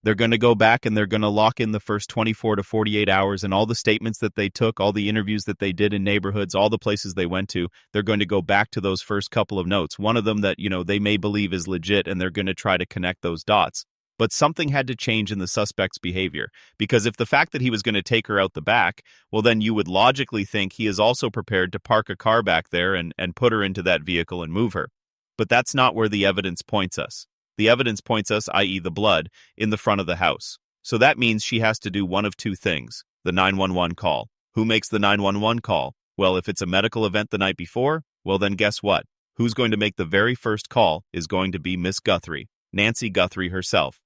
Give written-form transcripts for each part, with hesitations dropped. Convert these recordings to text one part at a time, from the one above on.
They're going to go back and they're going to lock in the first 24 to 48 hours and all the statements that they took, all the interviews that they did in neighborhoods, all the places they went to. They're going to go back to those first couple of notes. One of them that, they may believe is legit, and they're going to try to connect those dots. But something had to change in the suspect's behavior, because if the fact that he was going to take her out the back, well, then you would logically think he is also prepared to park a car back there and put her into that vehicle and move her. But that's not where the evidence points us. The evidence points us, i.e. the blood, in the front of the house. So that means she has to do one of two things: the 911 call. Who makes the 911 call? Well, if it's a medical event the night before, well then guess what? Who's going to make the very first call is going to be Miss Guthrie, Nancy Guthrie herself.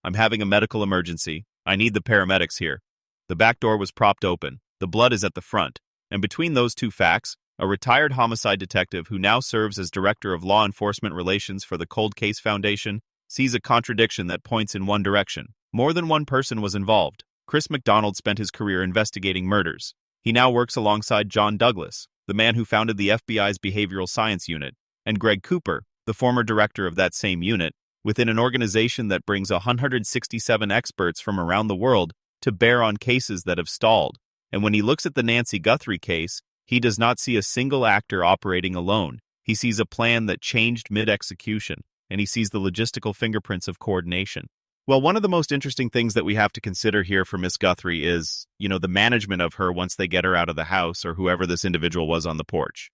I'm having a medical emergency. I need the paramedics here. The back door was propped open. The blood is at the front. And between those two facts, a retired homicide detective who now serves as Director of Law Enforcement Relations for the Cold Case Foundation sees a contradiction that points in one direction. More than one person was involved. Chris McDonald spent his career investigating murders. He now works alongside John Douglas, the man who founded the FBI's Behavioral Science Unit, and Greg Cooper, the former director of that same unit, within an organization that brings 167 experts from around the world to bear on cases that have stalled. And when he looks at the Nancy Guthrie case, he does not see a single actor operating alone. He sees a plan that changed mid-execution, and he sees the logistical fingerprints of coordination. Well, one of the most interesting things that we have to consider here for Miss Guthrie is, the management of her once they get her out of the house, or whoever this individual was on the porch.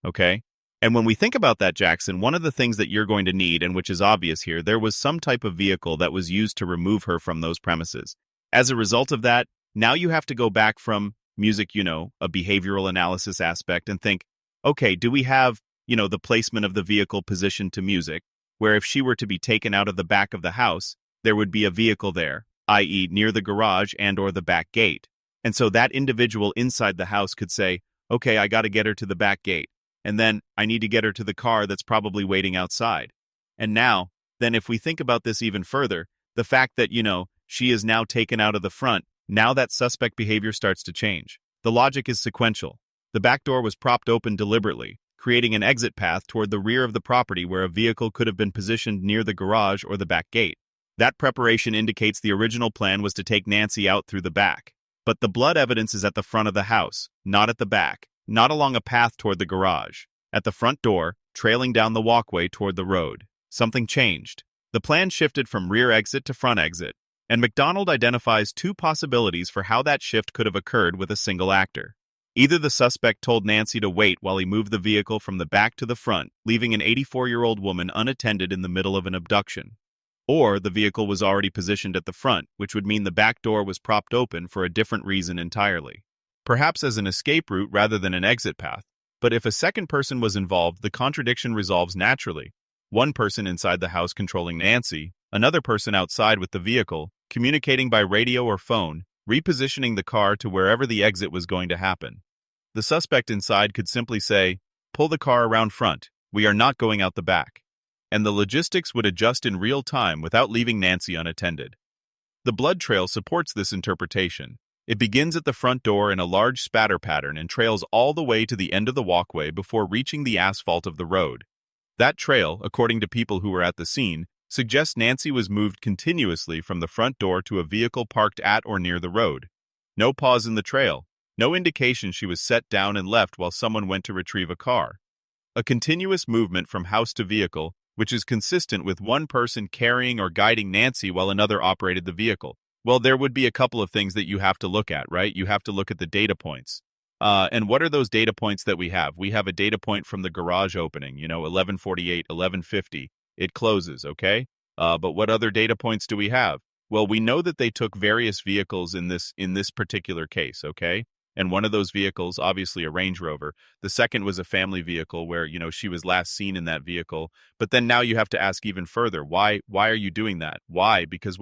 Okay? And when we think about that, Jackson, one of the things that you're going to need, and which is obvious here, there was some type of vehicle that was used to remove her from those premises. As a result of that, now you have to go back from music, a behavioral analysis aspect, and think, okay, do we have, the placement of the vehicle positioned to music, where if she were to be taken out of the back of the house, there would be a vehicle there, i.e. near the garage and or the back gate. And so that individual inside the house could say, okay, I got to get her to the back gate. And then I need to get her to the car that's probably waiting outside. And now, then if we think about this even further, the fact that, she is now taken out of the front, now that suspect behavior starts to change. The logic is sequential. The back door was propped open deliberately, creating an exit path toward the rear of the property where a vehicle could have been positioned near the garage or the back gate. That preparation indicates the original plan was to take Nancy out through the back. But the blood evidence is at the front of the house, not at the back, not along a path toward the garage. At the front door, trailing down the walkway toward the road. Something changed. The plan shifted from rear exit to front exit, and McDonald identifies two possibilities for how that shift could have occurred with a single actor. Either the suspect told Nancy to wait while he moved the vehicle from the back to the front, leaving an 84-year-old woman unattended in the middle of an abduction. Or the vehicle was already positioned at the front, which would mean the back door was propped open for a different reason entirely. Perhaps as an escape route rather than an exit path. But if a second person was involved, the contradiction resolves naturally. One person inside the house controlling Nancy, another person outside with the vehicle, communicating by radio or phone, repositioning the car to wherever the exit was going to happen. The suspect inside could simply say, "Pull the car around front. We are not going out the back." And the logistics would adjust in real time without leaving Nancy unattended. The blood trail supports this interpretation. It begins at the front door in a large spatter pattern and trails all the way to the end of the walkway before reaching the asphalt of the road. That trail, according to people who were at the scene, suggests Nancy was moved continuously from the front door to a vehicle parked at or near the road. No pause in the trail. No indication she was set down and left while someone went to retrieve a car. A continuous movement from house to vehicle, which is consistent with one person carrying or guiding Nancy while another operated the vehicle. Well, there would be a couple of things that you have to look at, right? You have to look at the data points. And what are those data points that we have? We have a data point from the garage opening, 11:48, 11:50. It closes, okay? But what other data points do we have? Well, we know that they took various vehicles in this particular case, okay? And one of those vehicles, obviously a Range Rover. The second was a family vehicle where, she was last seen in that vehicle. But then now you have to ask even further, why are you doing that? Why? Because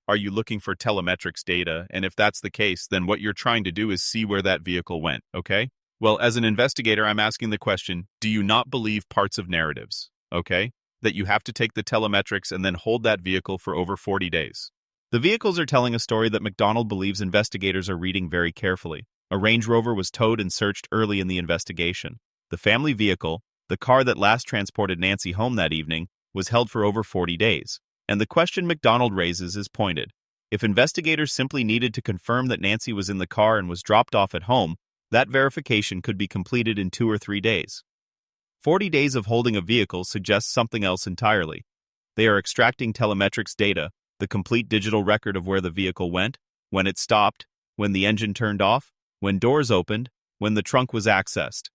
are you looking for telemetrics data? And if that's the case, then what you're trying to do is see where that vehicle went, okay? Well, as an investigator, I'm asking the question, do you not believe parts of narratives, okay? That you have to take the telemetrics and then hold that vehicle for over 40 days. The vehicles are telling a story that McDonald believes investigators are reading very carefully. A Range Rover was towed and searched early in the investigation. The family vehicle, the car that last transported Nancy home that evening, was held for over 40 days. And the question McDonald raises is pointed. If investigators simply needed to confirm that Nancy was in the car and was dropped off at home, that verification could be completed in 2 or 3 days. 40 days of holding a vehicle suggests something else entirely. They are extracting telemetrics data, the complete digital record of where the vehicle went, when it stopped, when the engine turned off, when doors opened, when the trunk was accessed.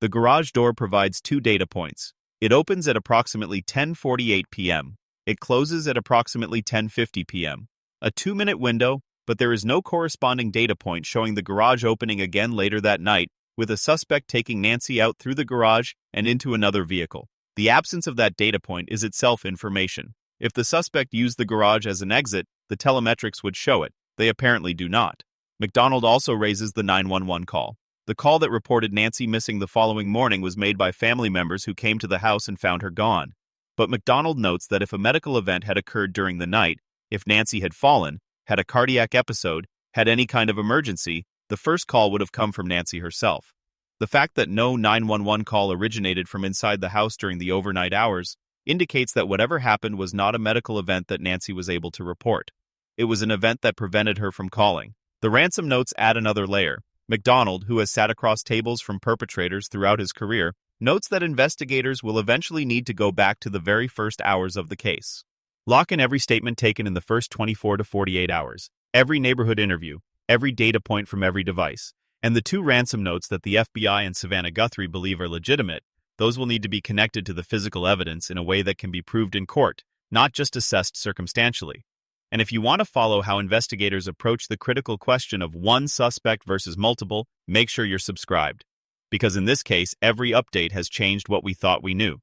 The garage door provides 2 data points. It opens at approximately 10:48 p.m. It closes at approximately 10:50 p.m. A 2-minute window, but there is no corresponding data point showing the garage opening again later that night, with a suspect taking Nancy out through the garage and into another vehicle. The absence of that data point is itself information. If the suspect used the garage as an exit, the telemetrics would show it. They apparently do not. McDonald also raises the 911 call. The call that reported Nancy missing the following morning was made by family members who came to the house and found her gone. But McDonald notes that if a medical event had occurred during the night, if Nancy had fallen, had a cardiac episode, had any kind of emergency, the first call would have come from Nancy herself. The fact that no 911 call originated from inside the house during the overnight hours indicates that whatever happened was not a medical event that Nancy was able to report. It was an event that prevented her from calling. The ransom notes add another layer. McDonald, who has sat across tables from perpetrators throughout his career, notes that investigators will eventually need to go back to the very first hours of the case. Lock in every statement taken in the first 24 to 48 hours, every neighborhood interview, every data point from every device, and the 2 ransom notes that the FBI and Savannah Guthrie believe are legitimate. Those will need to be connected to the physical evidence in a way that can be proved in court, not just assessed circumstantially. And if you want to follow how investigators approach the critical question of one suspect versus multiple, make sure you're subscribed. Because in this case, every update has changed what we thought we knew.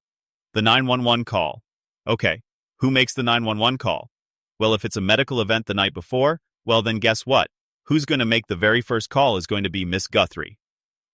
The 911 call. Okay, who makes the 911 call? Well, if it's a medical event the night before, well then guess what? Who's going to make the very first call is going to be Miss Guthrie.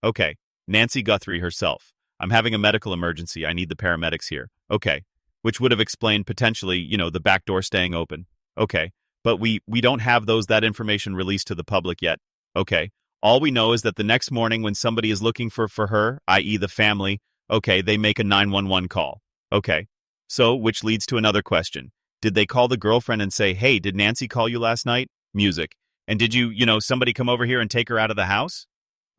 Okay, Nancy Guthrie herself. I'm having a medical emergency. I need the paramedics here. Okay, which would have explained potentially, the back door staying open. Okay, but we don't have that information released to the public yet. Okay, all we know is that the next morning when somebody is looking for her, i.e. the family, okay, they make a 911 call. Okay, so which leads to another question. Did they call the girlfriend and say, hey, did Nancy call you last night? Music. And did somebody come over here and take her out of the house?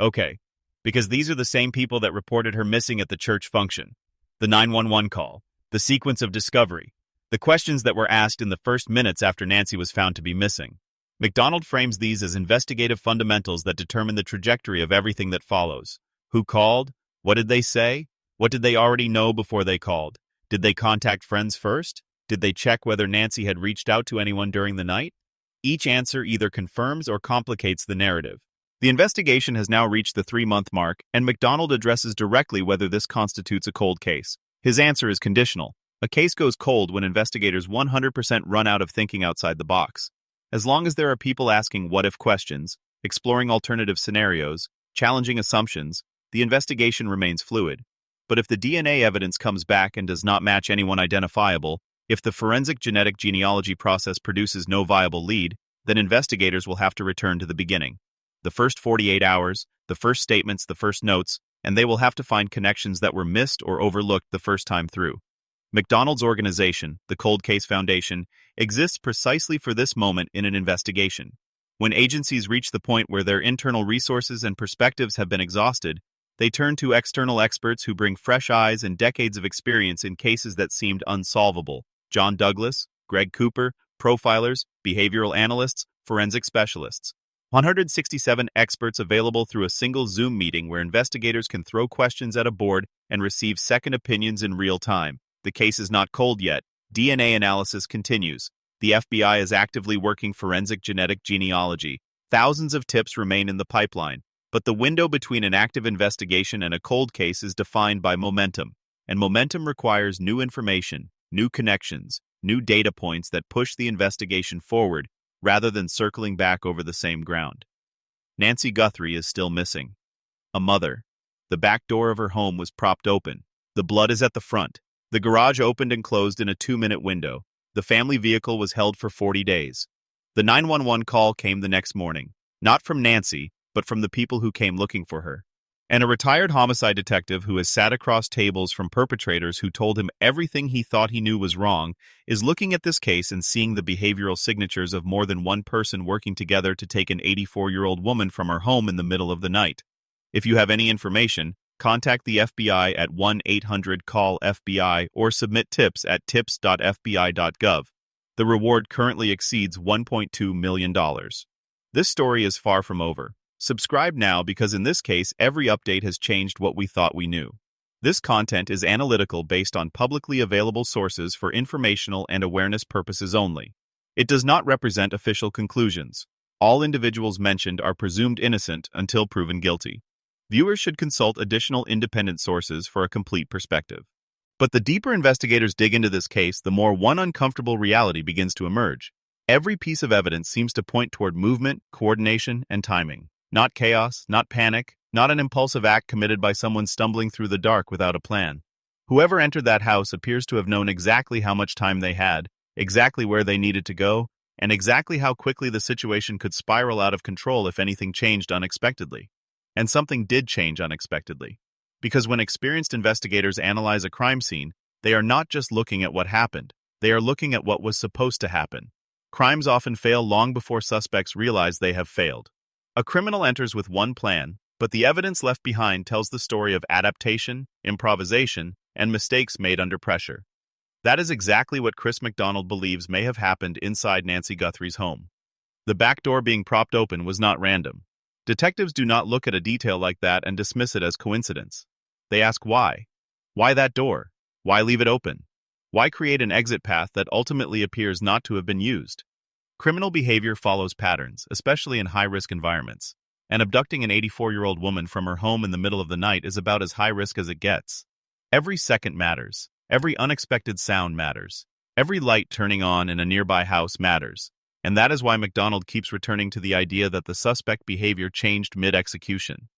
Okay, because these are the same people that reported her missing at the church function. The 911 call, the sequence of discovery, the questions that were asked in the first minutes after Nancy was found to be missing. McDonald frames these as investigative fundamentals that determine the trajectory of everything that follows. Who called? What did they say? What did they already know before they called? Did they contact friends first? Did they check whether Nancy had reached out to anyone during the night? Each answer either confirms or complicates the narrative. The investigation has now reached the 3-month mark, and McDonald addresses directly whether this constitutes a cold case. His answer is conditional. A case goes cold when investigators 100% run out of thinking outside the box. As long as there are people asking what-if questions, exploring alternative scenarios, challenging assumptions, the investigation remains fluid. But if the DNA evidence comes back and does not match anyone identifiable, if the forensic genetic genealogy process produces no viable lead, then investigators will have to return to the beginning. The first 48 hours, the first statements, the first notes, and they will have to find connections that were missed or overlooked the first time through. McDonald's organization, the Cold Case Foundation, exists precisely for this moment in an investigation. When agencies reach the point where their internal resources and perspectives have been exhausted, they turn to external experts who bring fresh eyes and decades of experience in cases that seemed unsolvable. John Douglas, Greg Cooper, profilers, behavioral analysts, forensic specialists. 167 experts available through a single Zoom meeting where investigators can throw questions at a board and receive second opinions in real time. The case is not cold yet. DNA analysis continues. The FBI is actively working forensic genetic genealogy. Thousands of tips remain in the pipeline. But the window between an active investigation and a cold case is defined by momentum. And momentum requires new information, new connections, new data points that push the investigation forward rather than circling back over the same ground. Nancy Guthrie is still missing. A mother. The back door of her home was propped open. The blood is at the front. The garage opened and closed in a 2-minute window. The family vehicle was held for 40 days. The 911 call came the next morning, not from Nancy, but from the people who came looking for her. And a retired homicide detective who has sat across tables from perpetrators who told him everything he thought he knew was wrong is looking at this case and seeing the behavioral signatures of more than one person working together to take an 84-year-old woman from her home in the middle of the night. If you have any information, contact the FBI at 1-800-CALL-FBI or submit tips at tips.fbi.gov. The reward currently exceeds $1.2 million. This story is far from over. Subscribe now because in this case, every update has changed what we thought we knew. This content is analytical based on publicly available sources for informational and awareness purposes only. It does not represent official conclusions. All individuals mentioned are presumed innocent until proven guilty. Viewers should consult additional independent sources for a complete perspective. But the deeper investigators dig into this case, the more one uncomfortable reality begins to emerge. Every piece of evidence seems to point toward movement, coordination, and timing. Not chaos, not panic, not an impulsive act committed by someone stumbling through the dark without a plan. Whoever entered that house appears to have known exactly how much time they had, exactly where they needed to go, and exactly how quickly the situation could spiral out of control if anything changed unexpectedly. And something did change unexpectedly. Because when experienced investigators analyze a crime scene, they are not just looking at what happened, they are looking at what was supposed to happen. Crimes often fail long before suspects realize they have failed. A criminal enters with one plan, but the evidence left behind tells the story of adaptation, improvisation, and mistakes made under pressure. That is exactly what Chris McDonald believes may have happened inside Nancy Guthrie's home. The back door being propped open was not random. Detectives do not look at a detail like that and dismiss it as coincidence. They ask why. Why that door? Why leave it open? Why create an exit path that ultimately appears not to have been used? Criminal behavior follows patterns, especially in high-risk environments. And abducting an 84-year-old woman from her home in the middle of the night is about as high risk as it gets. Every second matters. Every unexpected sound matters. Every light turning on in a nearby house matters. And that is why McDonald keeps returning to the idea that the suspect behavior changed mid-execution.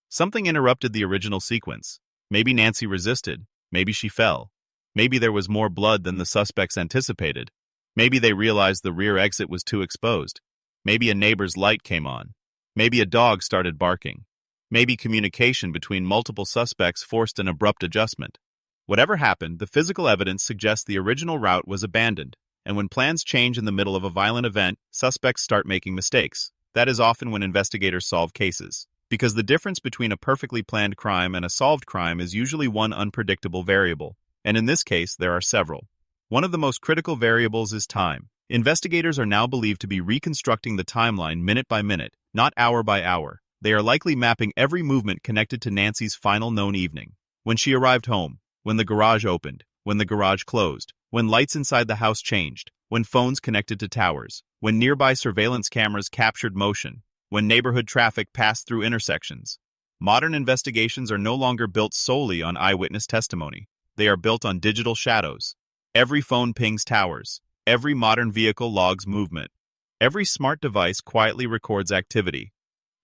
Something interrupted the original sequence. Maybe Nancy resisted. Maybe she fell. Maybe there was more blood than the suspects anticipated. Maybe they realized the rear exit was too exposed. Maybe a neighbor's light came on. Maybe a dog started barking. Maybe communication between multiple suspects forced an abrupt adjustment. Whatever happened, the physical evidence suggests the original route was abandoned. And when plans change in the middle of a violent event, suspects start making mistakes. That is often when investigators solve cases. Because the difference between a perfectly planned crime and a solved crime is usually one unpredictable variable. And in this case, there are several. One of the most critical variables is time. Investigators are now believed to be reconstructing the timeline minute by minute, not hour by hour. They are likely mapping every movement connected to Nancy's final known evening. When she arrived home, when the garage opened, when the garage closed, when lights inside the house changed, when phones connected to towers, when nearby surveillance cameras captured motion, when neighborhood traffic passed through intersections. Modern investigations are no longer built solely on eyewitness testimony. They are built on digital shadows. Every phone pings towers. Every modern vehicle logs movement. Every smart device quietly records activity.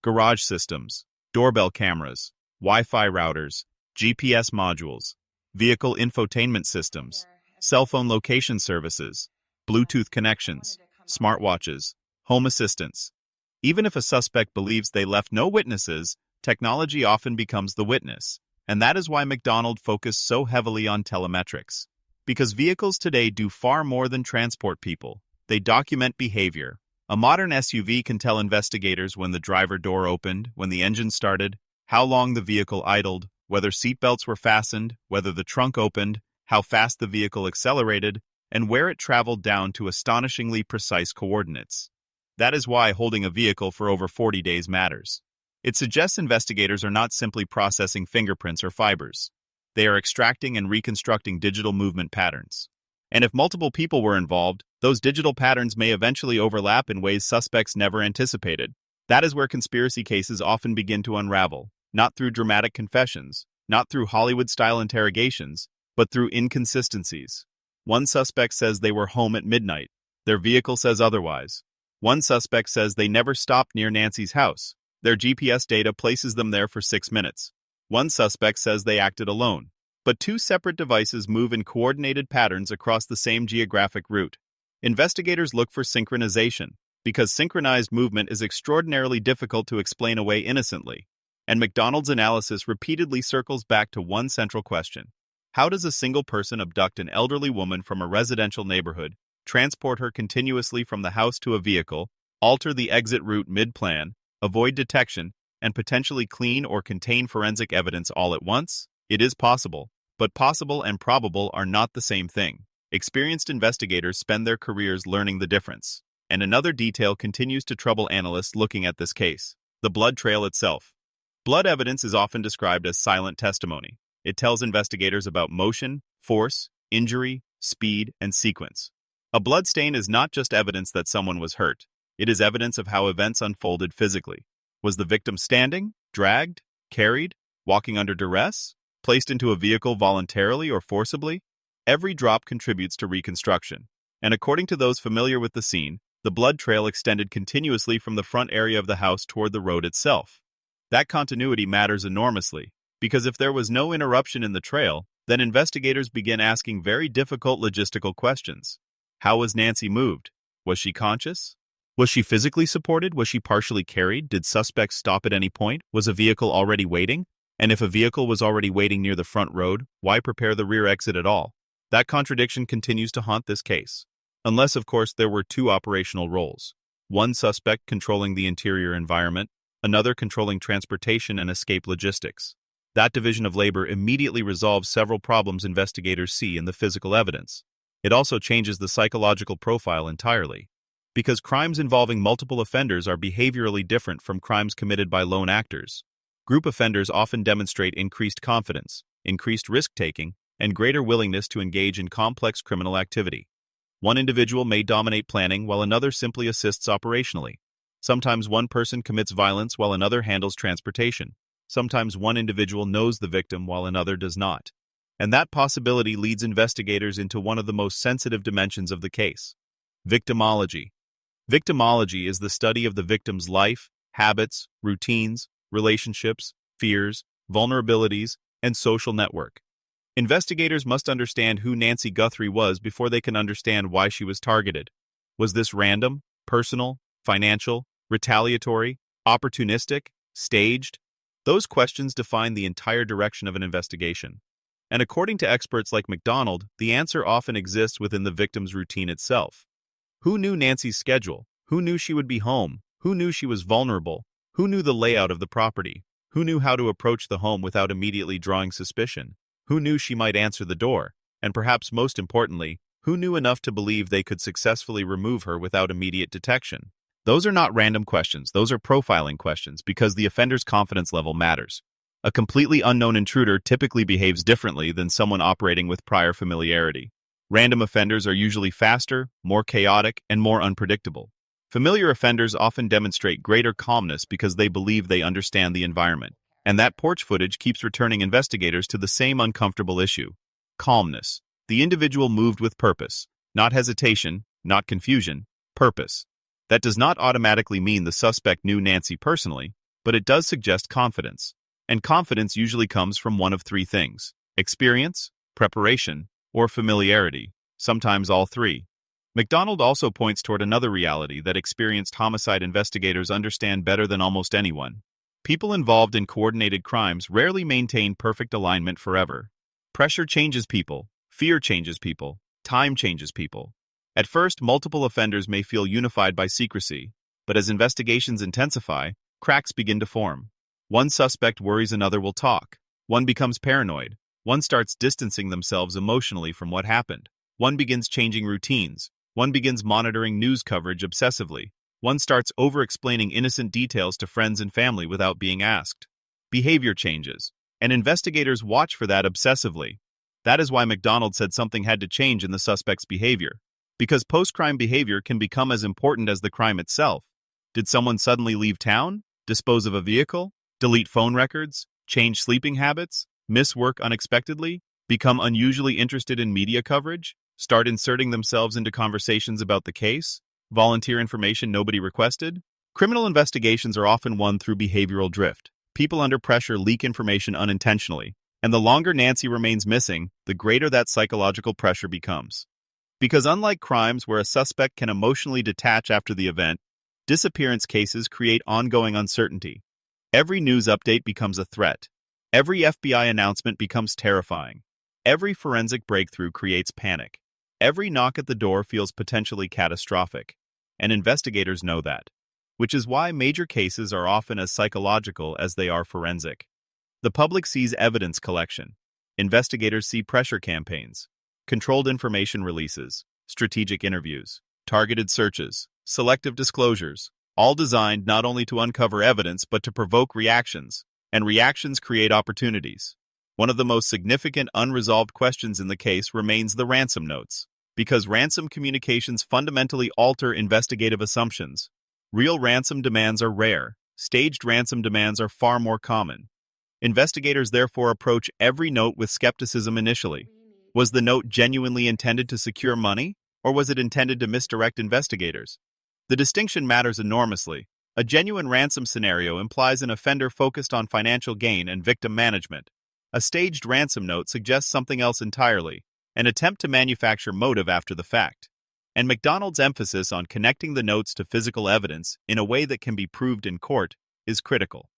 Garage systems, doorbell cameras, Wi-Fi routers, GPS modules, vehicle infotainment systems, cell phone location services, Bluetooth connections, smartwatches, home assistants. Even if a suspect believes they left no witnesses, technology often becomes the witness. And that is why McDonald focused so heavily on telemetrics. Because vehicles today do far more than transport people. They document behavior. A modern SUV can tell investigators when the driver door opened, when the engine started, how long the vehicle idled, whether seatbelts were fastened, whether the trunk opened, how fast the vehicle accelerated, and where it traveled down to astonishingly precise coordinates. That is why holding a vehicle for over 40 days matters. It suggests investigators are not simply processing fingerprints or fibers. They are extracting and reconstructing digital movement patterns. And if multiple people were involved, those digital patterns may eventually overlap in ways suspects never anticipated. That is where conspiracy cases often begin to unravel, not through dramatic confessions, not through Hollywood-style interrogations, but through inconsistencies. One suspect says they were home at midnight. Their vehicle says otherwise. One suspect says they never stopped near Nancy's house. Their GPS data places them there for 6 minutes. One suspect says they acted alone. But two separate devices move in coordinated patterns across the same geographic route. Investigators look for synchronization, because synchronized movement is extraordinarily difficult to explain away innocently. And McDonald's analysis repeatedly circles back to one central question. How does a single person abduct an elderly woman from a residential neighborhood, transport her continuously from the house to a vehicle, alter the exit route mid-plan, avoid detection, and potentially clean or contain forensic evidence all at once? It is possible, but possible and probable are not the same thing. Experienced investigators spend their careers learning the difference. And another detail continues to trouble analysts looking at this case: the blood trail itself. Blood evidence is often described as silent testimony. It tells investigators about motion, force, injury, speed, and sequence. A blood stain is not just evidence that someone was hurt. It is evidence of how events unfolded physically. Was the victim standing, dragged, carried, walking under duress, placed into a vehicle voluntarily or forcibly? Every drop contributes to reconstruction. And according to those familiar with the scene, the blood trail extended continuously from the front area of the house toward the road itself. That continuity matters enormously, because if there was no interruption in the trail, then investigators begin asking very difficult logistical questions. How was Nancy moved? Was she conscious? Was she physically supported? Was she partially carried? Did suspects stop at any point? Was a vehicle already waiting? And if a vehicle was already waiting near the front road, why prepare the rear exit at all? That contradiction continues to haunt this case. Unless, of course, there were two operational roles. One suspect controlling the interior environment, another controlling transportation and escape logistics. That division of labor immediately resolves several problems investigators see in the physical evidence. It also changes the psychological profile entirely. Because crimes involving multiple offenders are behaviorally different from crimes committed by lone actors. Group offenders often demonstrate increased confidence, increased risk-taking, and greater willingness to engage in complex criminal activity. One individual may dominate planning while another simply assists operationally. Sometimes one person commits violence while another handles transportation. Sometimes one individual knows the victim while another does not. And that possibility leads investigators into one of the most sensitive dimensions of the case: victimology. Victimology is the study of the victim's life, habits, routines, relationships, fears, vulnerabilities, and social network. Investigators must understand who Nancy Guthrie was before they can understand why she was targeted. Was this random, personal, financial, retaliatory, opportunistic, staged? Those questions define the entire direction of an investigation. And according to experts like McDonald, the answer often exists within the victim's routine itself. Who knew Nancy's schedule? Who knew she would be home? Who knew she was vulnerable? Who knew the layout of the property? Who knew how to approach the home without immediately drawing suspicion? Who knew she might answer the door? And perhaps most importantly, who knew enough to believe they could successfully remove her without immediate detection? Those are not random questions, those are profiling questions, because the offender's confidence level matters. A completely unknown intruder typically behaves differently than someone operating with prior familiarity. Random offenders are usually faster, more chaotic, and more unpredictable. Familiar offenders often demonstrate greater calmness because they believe they understand the environment. And that porch footage keeps returning investigators to the same uncomfortable issue: calmness. The individual moved with purpose, not hesitation, not confusion, purpose. That does not automatically mean the suspect knew Nancy personally, but it does suggest confidence. And confidence usually comes from one of three things: experience, preparation, or familiarity, sometimes all three. McDonald also points toward another reality that experienced homicide investigators understand better than almost anyone. People involved in coordinated crimes rarely maintain perfect alignment forever. Pressure changes people, fear changes people, time changes people. At first, multiple offenders may feel unified by secrecy, but as investigations intensify, cracks begin to form. One suspect worries another will talk. One becomes paranoid. One starts distancing themselves emotionally from what happened. One begins changing routines. One begins monitoring news coverage obsessively. One starts over-explaining innocent details to friends and family without being asked. Behavior changes, and investigators watch for that obsessively. That is why McDonald said something had to change in the suspect's behavior, because post-crime behavior can become as important as the crime itself. Did someone suddenly leave town, dispose of a vehicle, delete phone records, change sleeping habits, miss work unexpectedly, become unusually interested in media coverage, start inserting themselves into conversations about the case, volunteer information nobody requested? Criminal investigations are often won through behavioral drift. People under pressure leak information unintentionally, and the longer Nancy remains missing, the greater that psychological pressure becomes. Because unlike crimes where a suspect can emotionally detach after the event, disappearance cases create ongoing uncertainty. Every news update becomes a threat. Every FBI announcement becomes terrifying. Every forensic breakthrough creates panic. Every knock at the door feels potentially catastrophic. And investigators know that. Which is why major cases are often as psychological as they are forensic. The public sees evidence collection. Investigators see pressure campaigns, controlled information releases, strategic interviews, targeted searches, selective disclosures, all designed not only to uncover evidence but to provoke reactions, and reactions create opportunities. One of the most significant unresolved questions in the case remains the ransom notes, because ransom communications fundamentally alter investigative assumptions. Real ransom demands are rare. Staged ransom demands are far more common. Investigators therefore approach every note with skepticism initially. Was the note genuinely intended to secure money, or was it intended to misdirect investigators? The distinction matters enormously. A genuine ransom scenario implies an offender focused on financial gain and victim management. A staged ransom note suggests something else entirely, an attempt to manufacture motive after the fact. And McDonald's emphasis on connecting the notes to physical evidence in a way that can be proved in court is critical.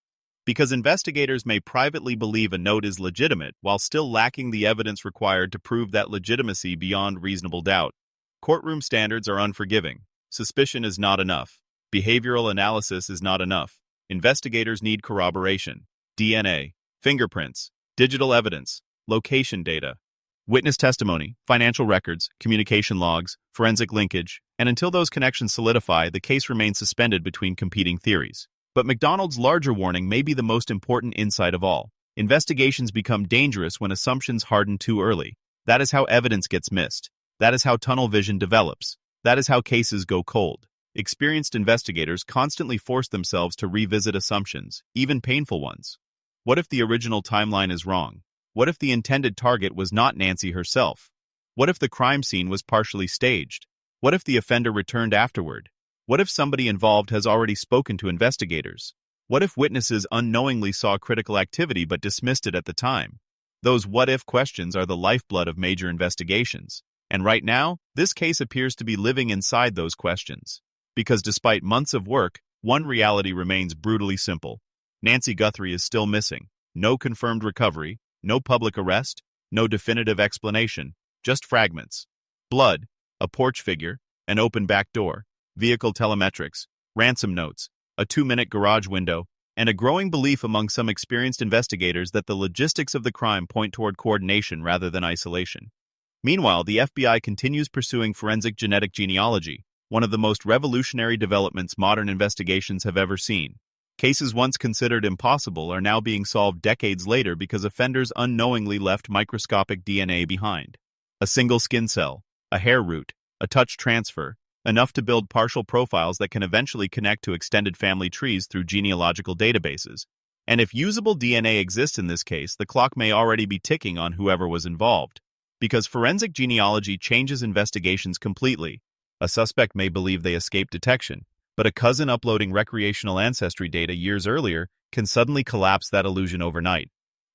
Because investigators may privately believe a note is legitimate while still lacking the evidence required to prove that legitimacy beyond reasonable doubt. Courtroom standards are unforgiving. Suspicion is not enough. Behavioral analysis is not enough. Investigators need corroboration, DNA, fingerprints, digital evidence, location data, witness testimony, financial records, communication logs, forensic linkage, and until those connections solidify, the case remains suspended between competing theories. But McDonald's larger warning may be the most important insight of all. Investigations become dangerous when assumptions harden too early. That is how evidence gets missed. That is how tunnel vision develops. That is how cases go cold. Experienced investigators constantly force themselves to revisit assumptions, even painful ones. What if the original timeline is wrong? What if the intended target was not Nancy herself? What if the crime scene was partially staged? What if the offender returned afterward? What if somebody involved has already spoken to investigators? What if witnesses unknowingly saw critical activity but dismissed it at the time? Those what-if questions are the lifeblood of major investigations. And right now, this case appears to be living inside those questions. Because despite months of work, one reality remains brutally simple. Nancy Guthrie is still missing. No confirmed recovery, no public arrest, no definitive explanation, just fragments. Blood, a porch figure, an open back door, vehicle telemetrics, ransom notes, a 2-minute garage window, and a growing belief among some experienced investigators that the logistics of the crime point toward coordination rather than isolation. Meanwhile, the FBI continues pursuing forensic genetic genealogy, one of the most revolutionary developments modern investigations have ever seen. Cases once considered impossible are now being solved decades later because offenders unknowingly left microscopic DNA behind. A single skin cell, a hair root, a touch transfer, enough to build partial profiles that can eventually connect to extended family trees through genealogical databases. And if usable DNA exists in this case, the clock may already be ticking on whoever was involved. Because forensic genealogy changes investigations completely. A suspect may believe they escaped detection, but a cousin uploading recreational ancestry data years earlier can suddenly collapse that illusion overnight.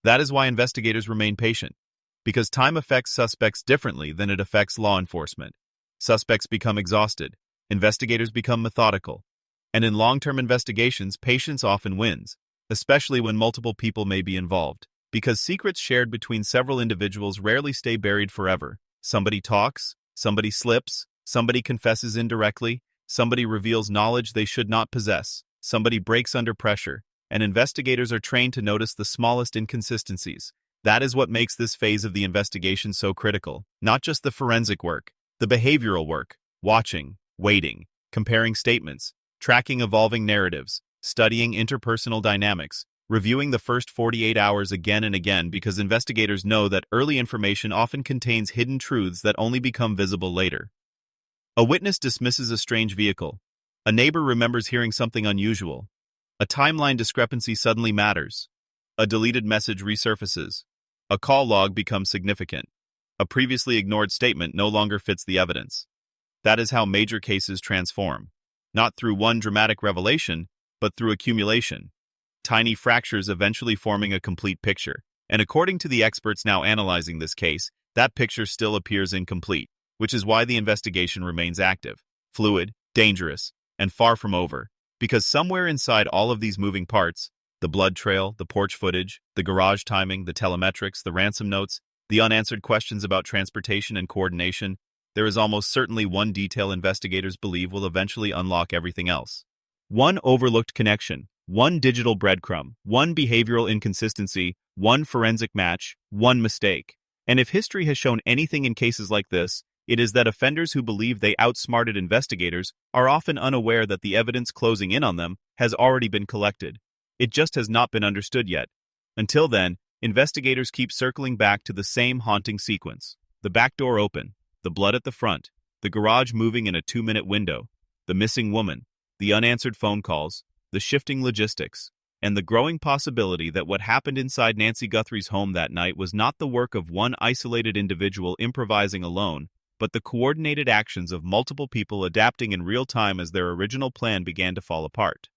That is why investigators remain patient. Because time affects suspects differently than it affects law enforcement. Suspects become exhausted. Investigators become methodical. And in long-term investigations, patience often wins, especially when multiple people may be involved. Because secrets shared between several individuals rarely stay buried forever. Somebody talks, somebody slips, somebody confesses indirectly, somebody reveals knowledge they should not possess, somebody breaks under pressure, and investigators are trained to notice the smallest inconsistencies. That is what makes this phase of the investigation so critical. Not just the forensic work, the behavioral work, watching, waiting, comparing statements, tracking evolving narratives, studying interpersonal dynamics, reviewing the first 48 hours again and again because investigators know that early information often contains hidden truths that only become visible later. A witness dismisses a strange vehicle. A neighbor remembers hearing something unusual. A timeline discrepancy suddenly matters. A deleted message resurfaces. A call log becomes significant. A previously ignored statement no longer fits the evidence. That is how major cases transform. Not through one dramatic revelation, but through accumulation. Tiny fractures eventually forming a complete picture. And according to the experts now analyzing this case, that picture still appears incomplete, which is why the investigation remains active, fluid, dangerous, and far from over. Because somewhere inside all of these moving parts, The blood trail, the porch footage, the garage timing, the telemetrics, the ransom notes, the unanswered questions about transportation and coordination. There is almost certainly one detail investigators believe will eventually unlock everything else. One overlooked connection, one digital breadcrumb, one behavioral inconsistency, one forensic match, one mistake. And if history has shown anything in cases like this, it is that offenders who believe they outsmarted investigators are often unaware that the evidence closing in on them has already been collected. It just has not been understood yet. Until then, investigators keep circling back to the same haunting sequence. The back door open, the blood at the front, the garage moving in a 2-minute window, the missing woman, the unanswered phone calls, the shifting logistics, and the growing possibility that what happened inside Nancy Guthrie's home that night was not the work of one isolated individual improvising alone, but the coordinated actions of multiple people adapting in real time as their original plan began to fall apart.